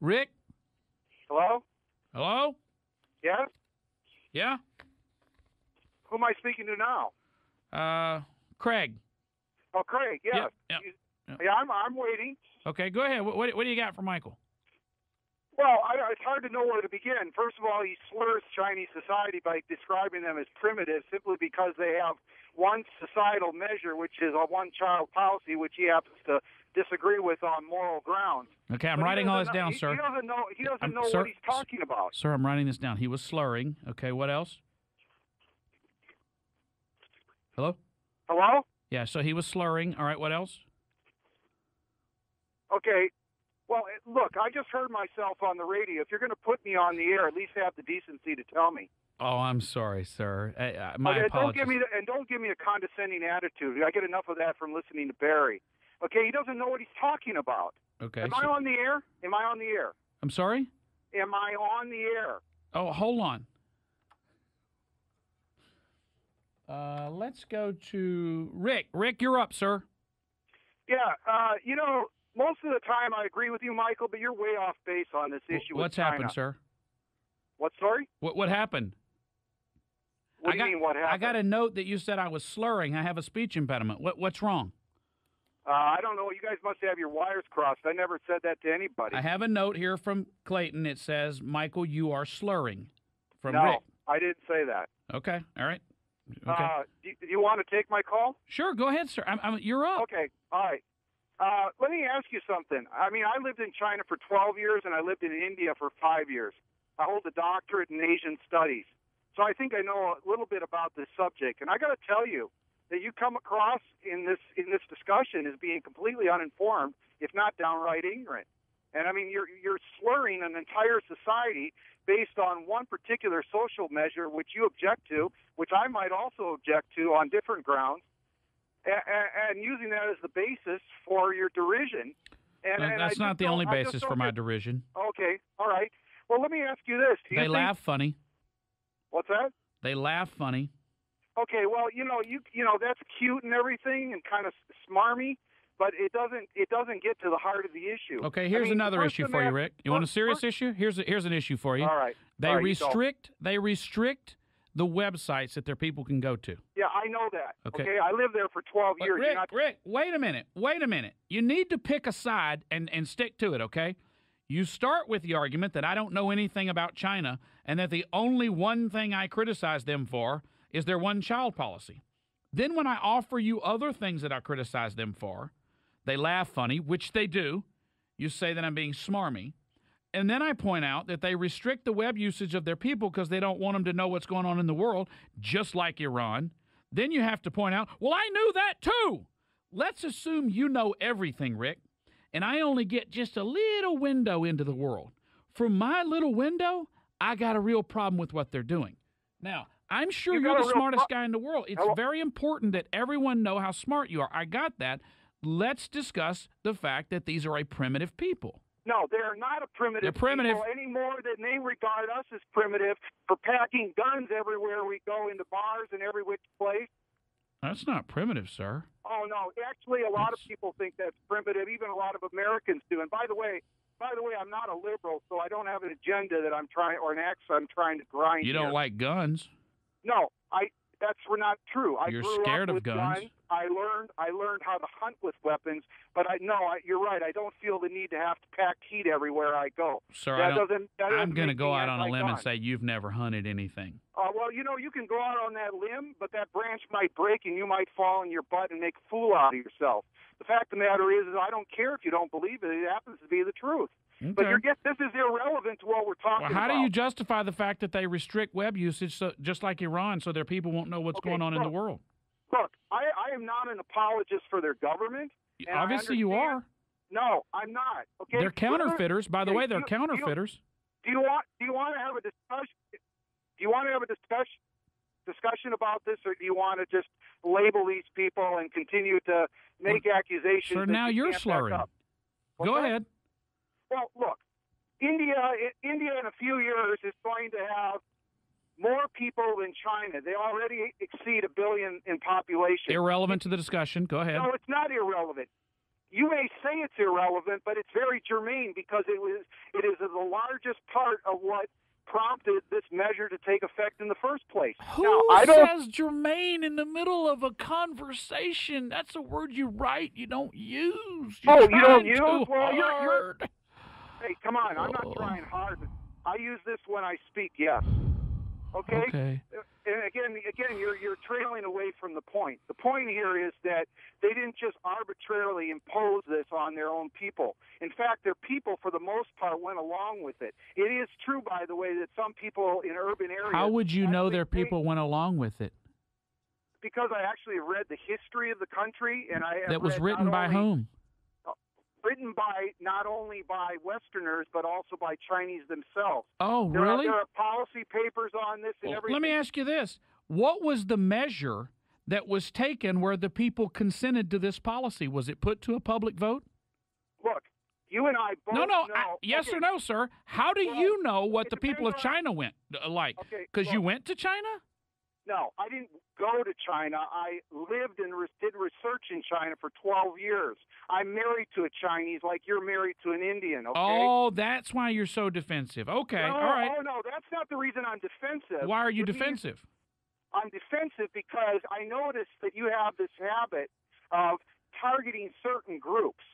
Rick? Hello? Hello? Yes? Yeah? Who am I speaking to now? Craig. Oh, Craig, yes. Yep. Yeah, I'm waiting. Okay, go ahead. What do you got for Michael? Well, it's hard to know where to begin. First of all, he slurs Chinese society by describing them as primitive simply because they have one societal measure, which is a one-child policy, which he happens to disagree with on moral grounds. Okay, I'm writing all this down, sir. He doesn't know sir, what he's talking about. Sir, I'm writing this down. He was slurring. Okay, what else? Hello? Hello? Yeah, so he was slurring. All right, what else? Okay. Well, look, I just heard myself on the radio. If you're going to put me on the air, at least have the decency to tell me. Oh, I'm sorry, sir. My apologies. Don't give me a condescending attitude. I get enough of that from listening to Barry. Okay, he doesn't know what he's talking about. Okay. Am I on the air? Am I on the air? I'm sorry? Am I on the air? Oh, hold on. Let's go to Rick. Rick, you're up, sir. Yeah, most of the time I agree with you, Michael, but you're way off base on this issue What's with China. happened, sir? What, sorry? What happened? What do you mean, what happened? I got a note that you said I was slurring. I have a speech impediment. What's wrong? I don't know. You guys must have your wires crossed. I never said that to anybody. I have a note here from Clayton. It says, Michael, you are slurring. From no, Rick. I didn't say that. Okay, all right. Okay. Do you want to take my call? Sure, go ahead, sir. You're up. Okay, all right. Let me ask you something. I mean, I lived in China for 12 years, and I lived in India for 5 years. I hold a doctorate in Asian studies. So I think I know a little bit about this subject. And I got to tell you that you come across in this discussion as being completely uninformed, if not downright ignorant. And I mean, you're slurring an entire society based on one particular social measure, which you object to, which I might also object to on different grounds, and using that as the basis for your derision. And that's not the only basis for my derision. Okay, all right. Well, let me ask you this. They laugh funny. What's that? They laugh funny. Okay, well, you know that's cute and everything and kind of smarmy, but it doesn't get to the heart of the issue. Okay, here's another issue for you, Rick. You want a serious issue? Here's an issue for you. All right. They restrict the websites that their people can go to. Yeah, I know that. Okay. I lived there for 12 years. Rick, wait a minute. You need to pick a side and stick to it, okay? You start with the argument that I don't know anything about China and that the only one thing I criticize them for is their one-child policy. Then when I offer you other things that I criticize them for, they laugh funny, which they do. You say that I'm being smarmy. And then I point out that they restrict the web usage of their people because they don't want them to know what's going on in the world, just like Iran. Then you have to point out, well, I knew that too. Let's assume you know everything, Rick, and I only get just a little window into the world. From my little window, I got a real problem with what they're doing. Now, I'm sure you're the smartest guy in the world. It's very important that everyone know how smart you are. I got that. Let's discuss the fact that these are a primitive people. No, they're not a primitive people any more than they regard us as primitive for packing guns everywhere we go, into bars and every which place. That's not primitive, sir. Oh, no. Actually, a lot of people think that's primitive. Even a lot of Americans do. And by the way, I'm not a liberal, so I don't have an agenda that I'm trying to grind. You don't like guns? No, that's not true. You're grew scared up of with guns? I learned how to hunt with weapons, but you're right. I don't feel the need to have to pack heat everywhere I go. Sir, I'm going to go out on a limb and say you've never hunted anything. Well, you can go out on that limb, but that branch might break and you might fall on your butt and make a fool out of yourself. The fact of the matter is I don't care if you don't believe it. It happens to be the truth. Okay. But this is irrelevant to what we're talking about. Well, how do you justify the fact that they restrict web usage just like Iran so their people won't know what's going on in the world? Look, I am not an apologist for their government. Obviously you are. No, I'm not. Okay. They're counterfeiters. By the way, they're counterfeiters. Do you want to have a discussion? Do you want to have a discussion about this, or do you want to just label these people and continue to make accusations? So now you're slurring. Go ahead. Well, look, India in a few years is going to have more people than China. They already exceed 1 billion in population. Irrelevant to the discussion. Go ahead. No, it's not irrelevant. you may say it's irrelevant, but it's very germane because it is the largest part of what prompted this measure to take effect in the first place. Who says germane in the middle of a conversation? That's a word you write, you don't use. You don't use? Well, you're hey, come on, I'm not trying hard. I use this when I speak, yes. Okay. And again, you're trailing away from the point. The point here is that they didn't just arbitrarily impose this on their own people. In fact, their people, for the most part, went along with it. It is true, by the way, that some people in urban areas... How would you know their people went along with it? Because I actually read the history of the country, and I... That was written by whom? Written by not only by Westerners, but also by Chinese themselves. Oh, really? There are policy papers on this and everything. Let me ask you this. What was the measure that was taken where the people consented to this policy? Was it put to a public vote? Look, you and I both know. Yes or no, sir. How do you know what the people of China went like? Because you went to China? No, I didn't go to China. I lived and did research in China for 12 years. I'm married to a Chinese like you're married to an Indian, okay? Oh, that's why you're so defensive. Okay, no, all right. Oh, no, that's not the reason I'm defensive. Why are you defensive? I'm defensive because I noticed that you have this habit of targeting certain groups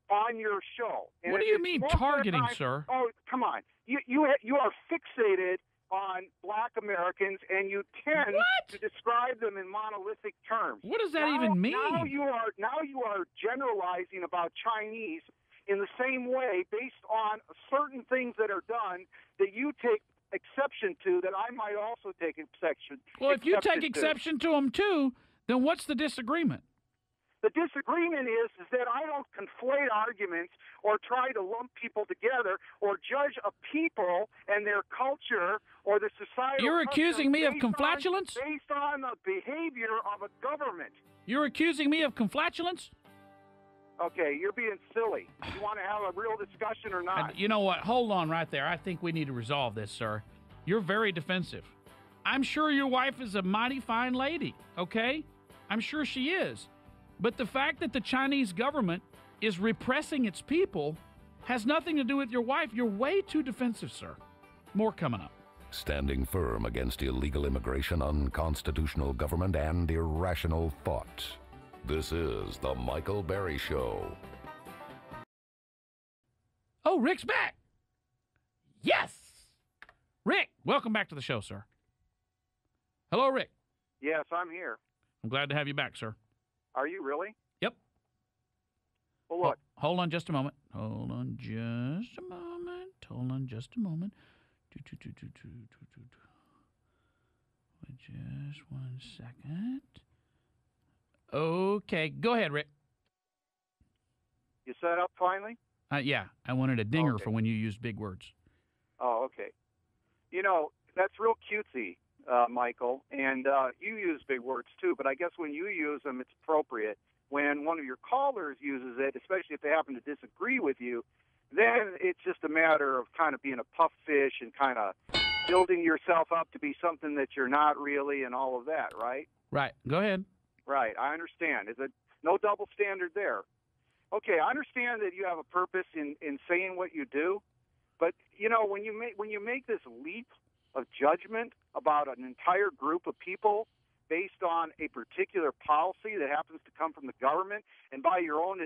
on your show. And what do you mean targeting, sir? Oh, come on. You are fixated on Black Americans, and you tend to describe them in monolithic terms. What does that even mean? Now you are generalizing about Chinese in the same way based on certain things that are done that you take exception to that I might also take exception. Well, if you take exception to them too, then what's the disagreement? The disagreement is that I don't conflate arguments or try to lump people together or judge a people and their culture or the society. You're accusing me of conflatulence? Based on the behavior of a government. You're accusing me of conflatulence? Okay, you're being silly. You want to have a real discussion or not? You know what? Hold on right there. I think we need to resolve this, sir. You're very defensive. I'm sure your wife is a mighty fine lady, okay? I'm sure she is. But the fact that the Chinese government is repressing its people has nothing to do with your wife. You're way too defensive, sir. More coming up. Standing firm against illegal immigration, unconstitutional government, and irrational thought. This is The Michael Berry Show. Oh, Rick's back. Yes. Rick, welcome back to the show, sir. Hello, Rick. Yes, I'm here. I'm glad to have you back, sir. Are you really? Yep. Well, look. Hold on just a moment. Hold on just a moment. Hold on just a moment. Just 1 second. Okay, go ahead, Rick. You set up finally? Yeah, I wanted a dinger for when you use big words. Oh, okay. You know, that's real cutesy, Michael, and you use big words too, but I guess when you use them, it's appropriate. When one of your callers uses it, especially if they happen to disagree with you, then it's just a matter of kind of being a puff fish and kind of building yourself up to be something that you're not really and all of that, right? Right. Go ahead. Right. I understand. Is it no double standard there? Okay, I understand that you have a purpose in saying what you do, but you know when you make this leap of judgment about an entire group of people based on a particular policy that happens to come from the government, and by your own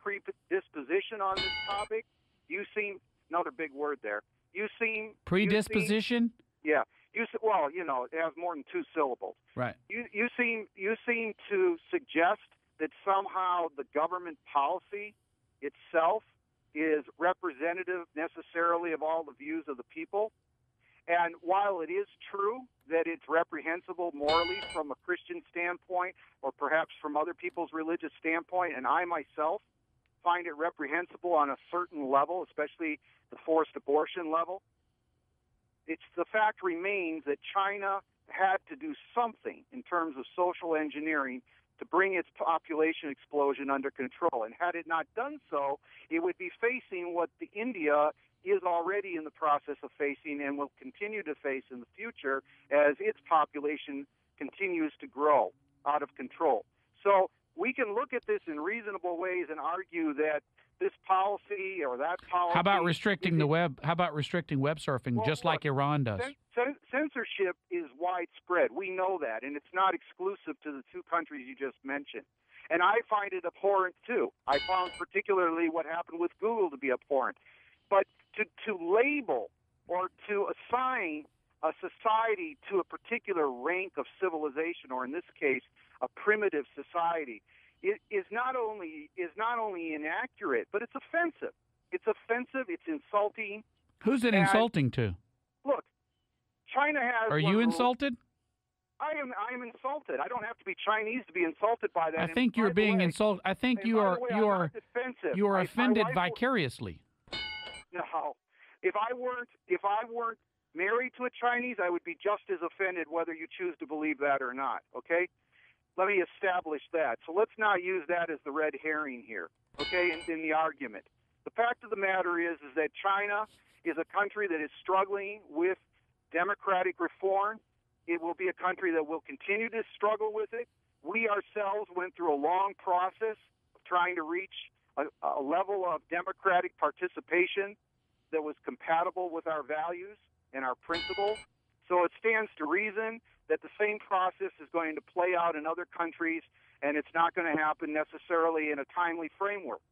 predisposition on this topic, you seem another big word there. You seem predisposition. Yeah. Well, you know, it has more than 2 syllables. Right. You seem to suggest that somehow the government policy itself is representative necessarily of all the views of the people. And while it is true that it's reprehensible morally from a Christian standpoint or perhaps from other people's religious standpoint, and I myself find it reprehensible on a certain level, especially the forced abortion level, the fact remains that China had to do something in terms of social engineering to bring its population explosion under control. And had it not done so, it would be facing what India is already in the process of facing and will continue to face in the future as its population continues to grow out of control. So we can look at this in reasonable ways and argue that this policy or that policy. How about restricting the web? How about restricting web surfing, just like Iran does? Censorship is widespread. We know that, and it's not exclusive to the two countries you just mentioned. And I find it abhorrent too. I found particularly what happened with Google to be abhorrent. But to label or to assign a society to a particular rank of civilization, or in this case, a primitive society, is not only inaccurate, but it's offensive. It's offensive. It's insulting. Who's it insulting to? Look, China has. Are you insulted? I am insulted. I don't have to be Chinese to be insulted by that. I think you're being insulted. I think you are offended vicariously. No, if I weren't married to a Chinese, I would be just as offended whether you choose to believe that or not. Okay. Let me establish that. So let's not use that as the red herring here, okay, in the argument. The fact of the matter is that China is a country that is struggling with democratic reform. It will be a country that will continue to struggle with it. We ourselves went through a long process of trying to reach a level of democratic participation that was compatible with our values and our principles. So it stands to reason that the same process is going to play out in other countries, and it's not going to happen necessarily in a timely framework.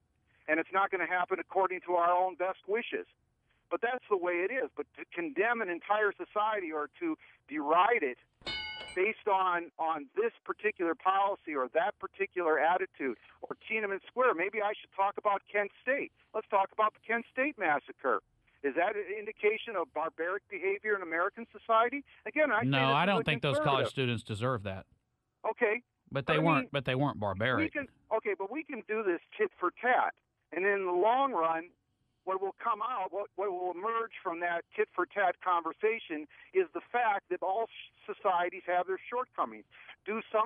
And it's not going to happen according to our own best wishes. But that's the way it is. But to condemn an entire society or to deride it based on this particular policy or that particular attitude or Tiananmen Square, maybe I should talk about Kent State. Let's talk about the Kent State massacre. Is that an indication of barbaric behavior in American society? Again, I don't think those college students deserve that. Okay, but they weren't. But they weren't barbaric. But we can do this tit for tat, and in the long run, what will come out, what will emerge from that tit for tat conversation, is the fact that all societies have their shortcomings.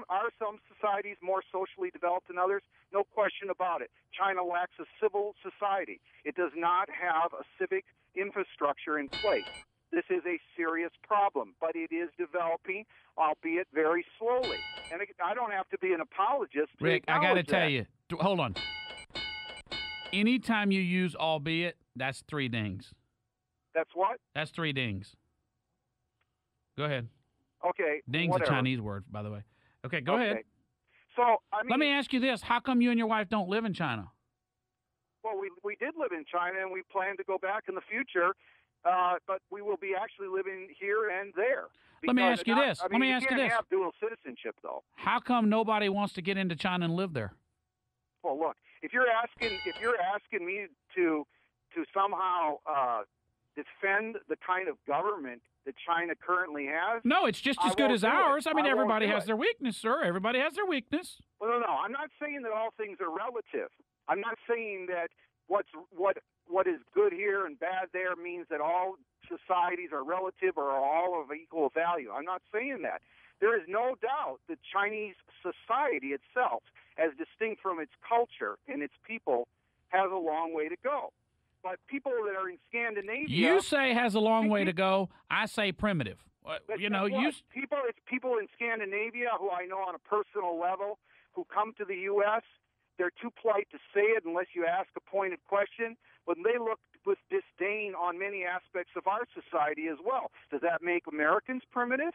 Are some societies more socially developed than others? No question about it. China lacks a civil society. It does not have a civic infrastructure in place. This is a serious problem, but it is developing, albeit very slowly. And I don't have to be an apologist. Rick, I got to tell you, hold on. Anytime you use albeit, that's 3 dings. That's what? That's 3 dings. Go ahead. Okay. Ding's whatever. a Chinese word, by the way. Okay, go ahead. So, let me ask you this. How come you and your wife don't live in China? Well, we did live in China, and we plan to go back in the future, but we will be actually living here and there. Let me ask you this. Let me ask you this. You can't have dual citizenship, though. How come nobody wants to get into China and live there? Well, look, if you're asking me to somehow defend the kind of government that China currently has. No, it's just as good as ours. I mean, everybody has their weakness, sir. Everybody has their weakness. Well, no. I'm not saying that all things are relative. I'm not saying that what is good here and bad there means that all societies are relative or are all of equal value. I'm not saying that. There is no doubt that Chinese society itself, as distinct from its culture and its people, has a long way to go. But people that are in Scandinavia... You say has a long way to go. I say primitive. It's people in Scandinavia who I know on a personal level who come to the U.S., they're too polite to say it unless you ask a pointed question, but they look with disdain on many aspects of our society as well. Does that make Americans primitive?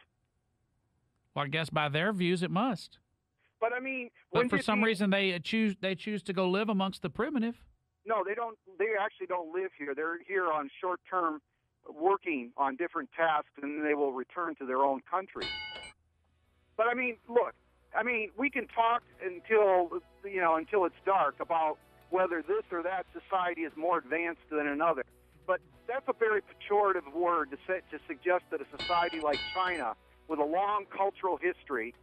Well, I guess by their views it must. But I mean... But for some reason they choose to go live amongst the primitive. No, they don't. They actually don't live here. They're here on short-term working on different tasks, and then they will return to their own country. But I mean, look, we can talk until it's dark about whether this or that society is more advanced than another. But that's a very pejorative word to suggest that a society like China, with a long cultural history,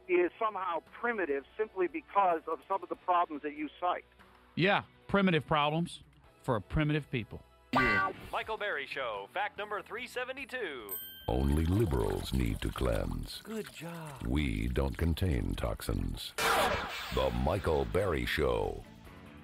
is somehow primitive simply because of some of the problems that you cite. Yeah, primitive problems for a primitive people. Michael Berry Show, fact number 372. Only liberals need to cleanse. Good job. We don't contain toxins. The Michael Berry Show.